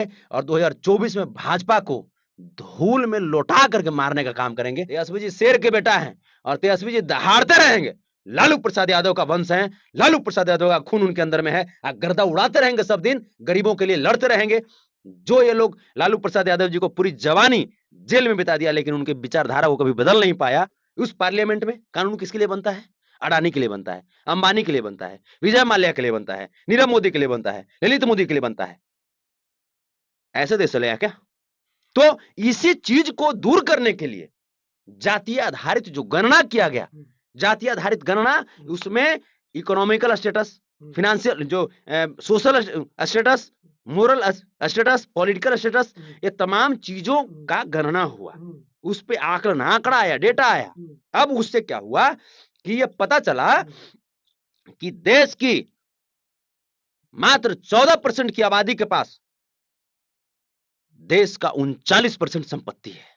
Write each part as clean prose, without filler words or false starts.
और 2024 में भाजपा को धूल में लौटा करके मारने का काम करेंगे। तेजस्वी जी शेर के बेटा हैं और तेजस्वी जी दहाड़ते रहेंगे। लालू प्रसाद यादव का वंश है, लालू प्रसाद यादव का खून उनके अंदर में है। गर्दा उड़ाते रहेंगे, सब दिन गरीबों के लिए लड़ते रहेंगे। जो ये लोग लालू प्रसाद यादव जी को पूरी जवानी जेल में बिता दिया, लेकिन उनके विचारधारा को कभी बदल नहीं पाया। उस पार्लियामेंट में कानून किसके लिए बनता है? अडानी के लिए बनता है, अंबानी के लिए बनता है, विजय माल्या के लिए बनता है, नीरव मोदी के लिए बनता है, ललित मोदी के लिए बनता है। ऐसे देश चलेगा क्या? तो इसी चीज को दूर करने के लिए जातीय आधारित जो गणना किया गया, जातीय आधारित गणना, उसमें इकोनॉमिकल स्टेटस, फिनेंशियल जो social status, moral status, political status, ये तमाम चीजों का गणना हुआ। उस पे आकलन, आंकड़ा आया, डेटा आया। अब उससे क्या हुआ कि ये पता चला कि देश की मात्र 14% की आबादी के पास देश का 39% संपत्ति है।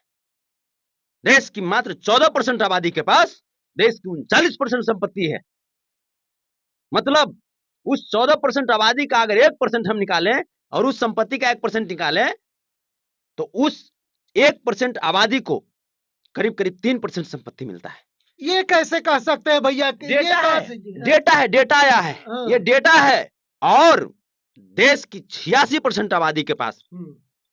देश की मात्र 14% आबादी के पास देश की 39% संपत्ति है। मतलब उस 14% आबादी का अगर 1% हम निकालें और उस संपत्ति का 1% निकालें, तो उस 1% आबादी को करीब करीब 3% संपत्ति मिलता है। ये कैसे कह सकते हैं भैया? डेटा आया है, ये डेटा है। और देश की 86% आबादी के पास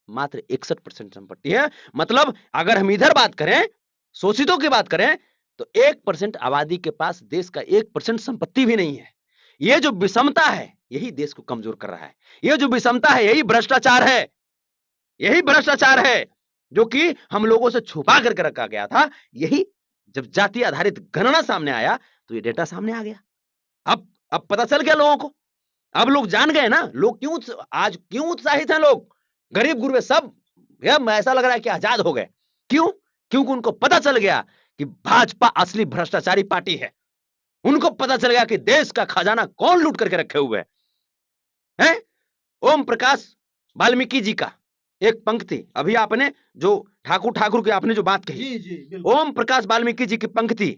मात्र 61% संपत्ति है। मतलब अगर हम इधर बात करें, शोषितों की बात करें, तो 1% आबादी के पास देश का 1% संपत्ति भी नहीं है। ये जो विषमता है, यही देश को कमजोर कर रहा है। ये जो विषमता है, यही भ्रष्टाचार है। यही भ्रष्टाचार है जो कि हम लोगों से छुपा करके रखा गया था। यही जब जाति आधारित गणना सामने आया, तो ये डेटा सामने आ गया। अब पता चल गया लोगों को। अब लोग जान गए ना, लोग क्यों उत्साहित हैं। लोग गरीब गुरबे सब ऐसा लग रहा है कि आजाद हो गए। क्यों? क्योंकि उनको पता चल गया कि भाजपा असली भ्रष्टाचारी पार्टी है। उनको पता चल गया कि देश का खजाना कौन लूट करके रखे हुए हैं। ओम प्रकाश वाल्मीकि जी का एक पंक्ति, अभी आपने जो ठाकुर की आपने जो बात कही, जी, ओम प्रकाश वाल्मीकि जी की पंक्ति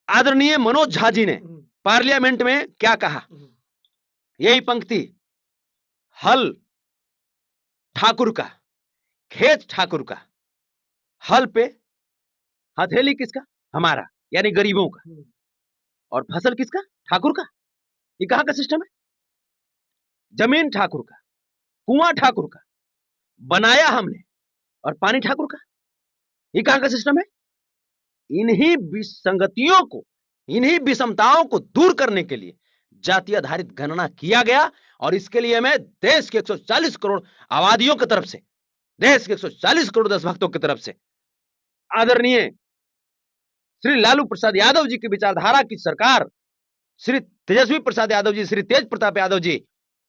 आदरणीय मनोज झा जी ने पार्लियामेंट में क्या कहा, यही पंक्ति, हल ठाकुर का, खेत ठाकुर का, हल पे हथेली किसका? हमारा, यानी गरीबों का, और फसल किसका? ठाकुर का। ये कहां का सिस्टम है? जमीन ठाकुर का, कुआं ठाकुर का, बनाया हमने, और पानी ठाकुर का। ये कहां का सिस्टम है? इन्हीं विसंगतियों को, इन्हीं विषमताओं को दूर करने के लिए जाति आधारित गणना किया गया। और इसके लिए मैं देश के 140 करोड़ आबादियों की तरफ से, देश के 140 करोड़ देशभक्तों की तरफ से आदरणीय श्री लालू प्रसाद यादव जी की विचारधारा की सरकार, श्री तेजस्वी प्रसाद यादव जी, श्री तेज प्रताप यादव जी,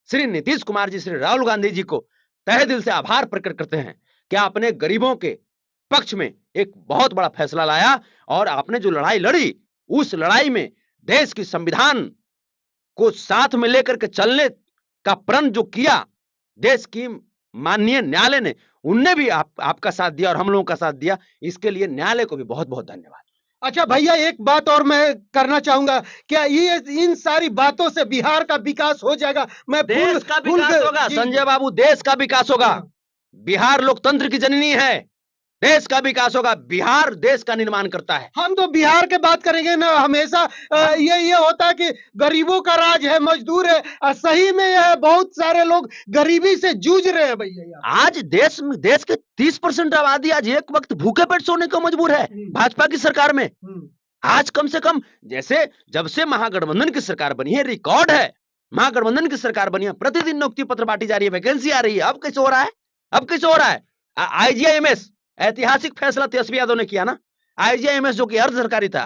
श्री नीतीश कुमार जी, श्री राहुल गांधी जी को तहे दिल से आभार प्रकट करते हैं कि आपने गरीबों के पक्ष में एक बहुत बड़ा फैसला लाया। और आपने जो लड़ाई लड़ी, उस लड़ाई में देश की संविधान को साथ में लेकर के चलने का प्रण जो किया देश की माननीय न्यायालय ने, उनने भी आपका साथ दिया और हम लोगों का साथ दिया। इसके लिए न्यायालय को भी बहुत बहुत धन्यवाद। अच्छा भैया, एक बात और मैं करना चाहूंगा, क्या ये इन सारी बातों से बिहार का विकास हो जाएगा? देश का विकास होगा संजय बाबू, देश का विकास होगा। बिहार लोकतंत्र की जननी है, देश का विकास होगा। बिहार देश का निर्माण करता है। हम तो बिहार के बात करेंगे ना, हमेशा ये होता है कि गरीबों का राज है, मजदूर है। सही में यह बहुत सारे लोग गरीबी से जूझ रहे हैं भैया। आज देश के 30% आबादी आज एक वक्त भूखे पेट सोने को मजबूर है भाजपा की सरकार में। आज कम से कम, जैसे जब से महागठबंधन की सरकार बनी है, रिकॉर्ड है, महागठबंधन की सरकार बनी है, प्रतिदिन नियुक्ति पत्र बांटी जा रही है, वैकेंसी आ रही है। अब कैसे हो रहा है? अब कैसे हो रहा है? आईजीआईएमएस ऐतिहासिक फैसला तेजस्वी यादव ने किया ना। आईजीआईएमएस जो कि अर्ध सरकारी था,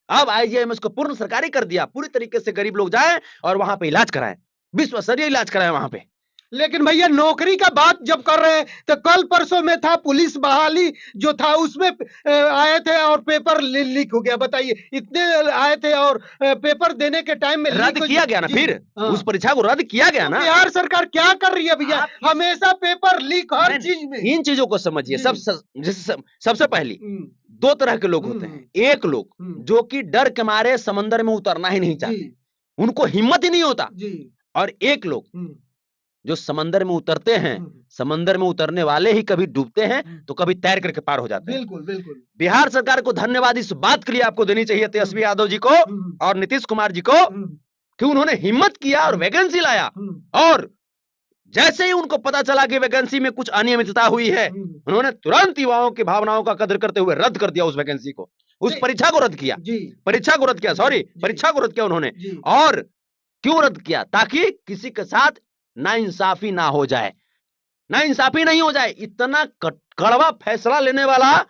अब आईजीआईएमएस को पूर्ण सरकारी कर दिया। पूरी तरीके से गरीब लोग जाएं और वहां पे इलाज कराएं, विश्व स्तरीय इलाज कराएं वहां पे। लेकिन भैया नौकरी का बात जब कर रहे हैं, तो कल परसों में था पुलिस बहाली जो था, उसमें आए थे और पेपर लीक हो गया। बताइए, इतने आए थे और पेपर देने के टाइम में रद्द किया गया ना। फिर उस परीक्षा को रद्द किया गया ना। बिहार सरकार क्या कर रही है भैया? हमेशा पेपर लीक हर चीज में। इन चीजों को समझिए। सबसे पहली दो तरह के लोग होते हैं। एक लोग जो कि डर के मारे समंदर में उतरना ही नहीं चाहते, उनको हिम्मत ही नहीं होता। और एक लोग जो समंदर में उतरते हैं, समंदर में उतरने वाले ही कभी डूबते हैं तो कभी तैर करके पार हो जाते हैं। बिल्कुल बिल्कुल। बिहार सरकार को धन्यवाद इस बात के लिए आपको देनी चाहिए, तेजस्वी यादव जी को और नीतीश कुमार जी को, कि उन्होंने हिम्मत किया और वैकेंसी लाया, और जैसे ही उनको पता चला कि वैकेंसी में कुछ अनियमितता हुई है, उन्होंने तुरंत युवाओं की भावनाओं का कदर करते हुए रद्द कर दिया उस वैकेंसी को, उस परीक्षा को रद्द किया, परीक्षा को रद्द किया, सॉरी, परीक्षा को रद्द किया उन्होंने। और क्यों रद्द किया? ताकि किसी के साथ नाइंसाफी ना हो जाए, नाइंसाफी नहीं हो जाए। इतना कड़वा फैसला लेने वाला,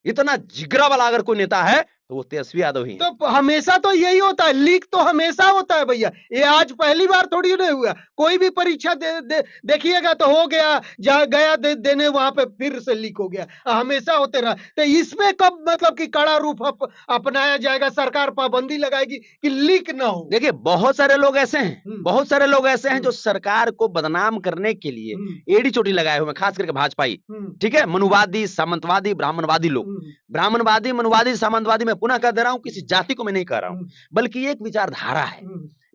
इतना जिगरा वाला अगर कोई नेता है तो वो तेजस्वी यादव ही है। तो हमेशा तो यही होता है, लीक तो हमेशा होता है भैया, ये आज पहली बार थोड़ी नहीं हुआ। कोई भी परीक्षा देखिएगा तो हो गया, जहाँ गया देने वहां पे फिर से लीक हो गया, हमेशा होते रहा। तो इसमें कब मतलब कि कड़ा रूप अपनाया जाएगा, सरकार पाबंदी लगाएगी कि लीक ना हो? देखिए, बहुत सारे लोग ऐसे हैं, बहुत सारे लोग ऐसे हैं जो सरकार को बदनाम करने के लिए एड़ी चोटी लगाए हुए हैं, खास करके भाजपाई, ठीक है, मनुवादी, सामंतवादी, ब्राह्मणवादी लोग। ब्राह्मणवादी, मनुवादी, सामंतवादी मैं पुनः कह दे रहा हूं, किसी जाति को मैं नहीं कह रहा हूं, बल्कि एक विचारधारा है।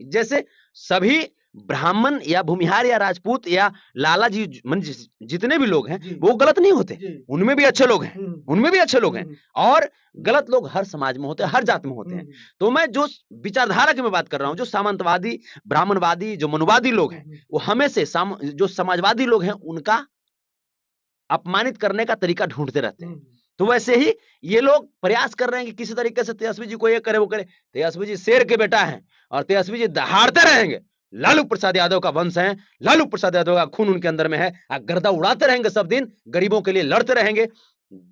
जैसे सभी ब्राह्मण या भूमिहार या राजपूत या लाला जी जितने भी लोग हैं वो गलत नहीं होते, उनमें भी अच्छे लोग हैं, उनमें भी अच्छे लोग हैं, और गलत लोग हर समाज में होते हैं, हर जाति में होते हैं। तो मैं जो विचारधारा की मैं बात कर रहा हूं, जो सामंतवादी, ब्राह्मणवादी, जो मनुवादी लोग हैं, वो हमेशा जो समाजवादी लोग हैं उनका अपमानित करने का तरीका ढूंढते रहते हैं। तो वैसे ही ये लोग प्रयास कर रहे हैं कि किसी तरीके से तेजस्वी जी को ये करे वो करे। तेजस्वी जी शेर के बेटा हैं और तेजस्वी जी दहाड़ते रहेंगे। लालू प्रसाद यादव का वंश है, लालू प्रसाद यादव का खून उनके अंदर में है, गर्दा उड़ाते रहेंगे, सब दिन गरीबों के लिए लड़ते रहेंगे।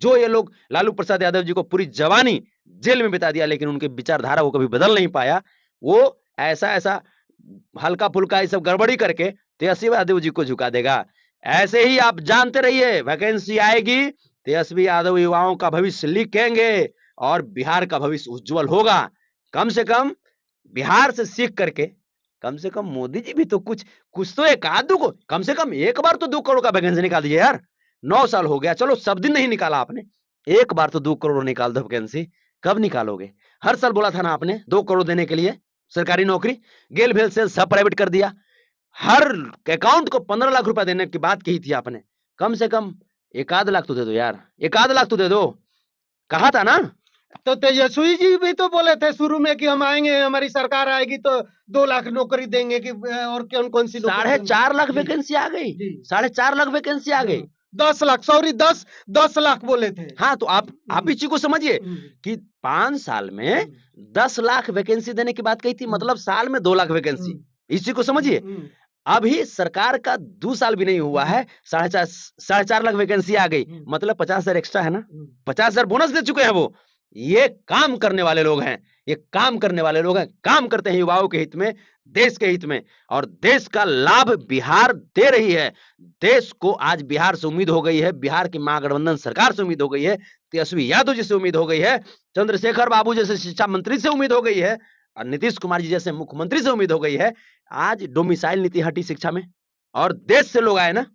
जो ये लोग, लालू प्रसाद यादव जी को पूरी जवानी जेल में बिता दिया लेकिन उनके विचारधारा को कभी बदल नहीं पाया, वो ऐसा हल्का फुल्का ये सब गड़बड़ी करके तेजस्वी यादव जी को झुका देगा। ऐसे ही आप जानते रहिए, वैकेंसी आएगी, तेजस्वी यादव युवाओं का भविष्य लिखेंगे और बिहार का भविष्य उज्जवल होगा। कम से कम बिहार से सीख करके, कम से कम मोदी जी भी तो कुछ तो एक आधु को, कम से कम एक बार तो 2 करोड़ का वैकेंसी निकाल दीजिए यार। 9 साल हो गया, चलो सब दिन नहीं निकाला आपने, एक बार तो 2 करोड़ निकाल दो वैकेंसी। कब निकालोगे? हर साल बोला था ना आपने 2 करोड़ देने के लिए सरकारी नौकरी, गेल भेल से सब प्राइवेट कर दिया। हर अकाउंट को 15 लाख रुपए देने की बात कही थी आपने, कम से कम 1 लाख तो दे दो यार, 1 लाख तो दे दो, कहा था ना। तो तेजस्वी जी भी तो बोले थे शुरू में कि हम आएंगे, हमारी सरकार आएगी तो 2 लाख नौकरी देंगे, कि और कौन कौन सी 4.5 लाख वैकेंसी आ गई, 4.5 लाख वैकेंसी आ गई। 10 लाख, सॉरी 10 लाख बोले थे। हाँ, तो आप इस चीज को समझिए कि 5 साल में 10 लाख वैकेंसी देने की बात कही थी, मतलब साल में 2 लाख वैकेंसी, इसी को समझिए। अभी सरकार का 2 साल भी नहीं हुआ है, 4.5 लाख वैकेंसी आ गई, मतलब 50,000 एक्स्ट्रा है ना, 50,000 बोनस दे चुके हैं वो। ये काम करने वाले लोग हैं, ये काम करने वाले लोग हैं, काम करते हैं युवाओं के हित में, देश के हित में, और देश का लाभ बिहार दे रही है। देश को आज बिहार से उम्मीद हो गई है, बिहार की महागठबंधन सरकार से उम्मीद हो गई है, तेजस्वी यादव जी से उम्मीद हो गई है, चंद्रशेखर बाबू जैसे शिक्षा मंत्री से उम्मीद हो गई है, और नीतीश कुमार जी जैसे मुख्यमंत्री से उम्मीद हो गई है। आज डोमिसाइल नीति हटी शिक्षा में, और देश से लोग आए ना,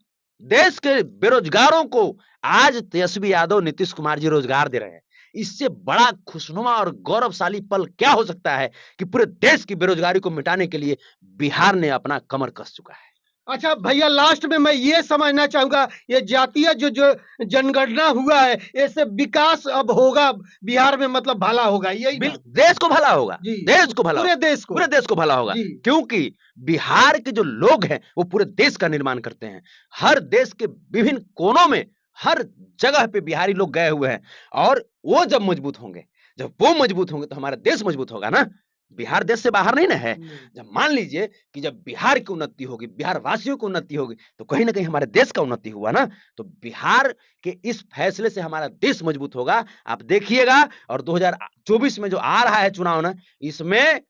देश के बेरोजगारों को आज तेजस्वी यादव, नीतीश कुमार जी रोजगार दे रहे हैं। इससे बड़ा खुशनुमा और गौरवशाली पल क्या हो सकता है कि पूरे देश की बेरोजगारी को मिटाने के लिए बिहार ने अपना कमर कस चुका है। अच्छा भैया, लास्ट में मैं ये समझना चाहूंगा, ये जातीय जो जनगणना हुआ है, इससे विकास अब होगा बिहार में, मतलब भला होगा, यही देश को भला होगा, देश को भला, पूरे देश को भला होगा, क्योंकि बिहार के जो लोग हैं वो पूरे देश का निर्माण करते हैं। हर देश के विभिन्न कोनों में, हर जगह पे बिहारी लोग गए हुए हैं, और वो जब मजबूत होंगे, तो हमारा देश मजबूत होगा ना। बिहार देश से बाहर नहीं ना है। जब मान लीजिए कि जब बिहार की उन्नति होगी, बिहार वासियों की उन्नति होगी, तो कहीं ना कहीं हमारे देश का उन्नति हुआ ना। तो बिहार के इस फैसले से हमारा देश मजबूत होगा, आप देखिएगा। और 2024 में जो आ रहा है चुनाव ना, इसमें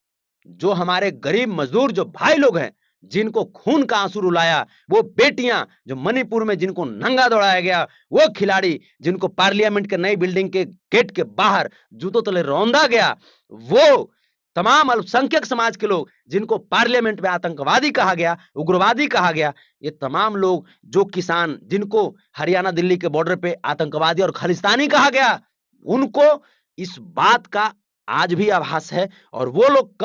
जो हमारे गरीब मजदूर जो भाई लोग हैं, जिनको खून का आंसू रुलाया, वो बेटियां जो मणिपुर में जिनको नंगा दौड़ाया गया, वो खिलाड़ी जिनको पार्लियामेंट के नई बिल्डिंग के गेट के बाहर जूतों तले रौंदा गया, वो तमाम अल्पसंख्यक समाज के लोग जिनको पार्लियामेंट में आतंकवादी कहा गया, उग्रवादी कहा गया, ये तमाम लोग, जो किसान जिनको हरियाणा दिल्ली के बॉर्डर पे आतंकवादी और खालिस्तानी कहा गया, उनको इस बात का आज भी आभास है, और वो लोग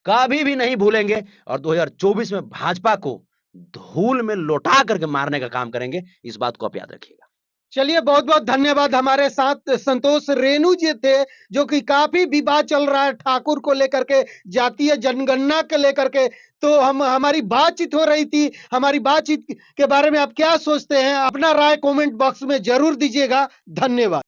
कभी भी नहीं भूलेंगे। और 2024 में भाजपा को धूल में लौटा करके मारने का काम करेंगे। इस बात को आप याद रखिएगा। चलिए, बहुत बहुत धन्यवाद। हमारे साथ संतोष रेणु जी थे, जो कि काफी विवाद चल रहा है ठाकुर को लेकर के, जातीय जनगणना को लेकर के। तो हमारी बातचीत हो रही थी। हमारी बातचीत के बारे में आप क्या सोचते हैं? अपना राय कमेंट बॉक्स में जरूर दीजिएगा। धन्यवाद।